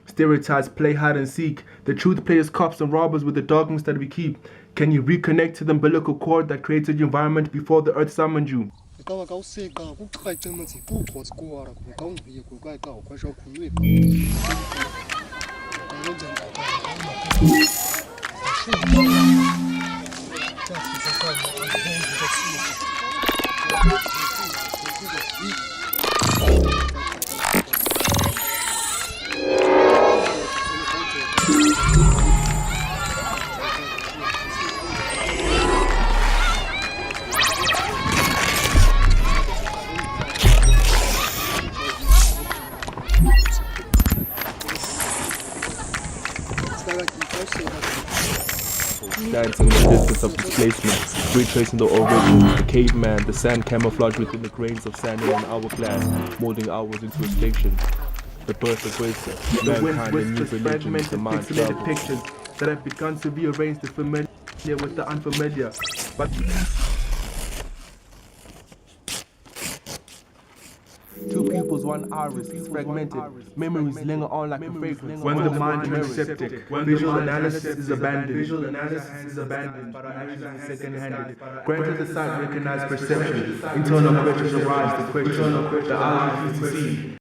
Stereotypes play hide and seek. The truth plays cops and robbers with the dogmas that we keep. Can you reconnect to the umbilical cord that created your environment before the earth summoned you? Dancing in the distance of displacement, retracing the origin, the caveman, the sand camouflage within the grains of sand in an hourglass, molding hours into a station. The birth of grace, mankind, a new religion, the mind travels. Pictures that have begun to rearrange the familiar with the unfamiliar. But two pupils, one iris, it's fragmented. Memories linger on like a fragrance. When the mind turns septic, visual analysis is abandoned, but our actions are second-handed. Granted the sight recognized perception, internal questions arise, the question, the eyes used to see.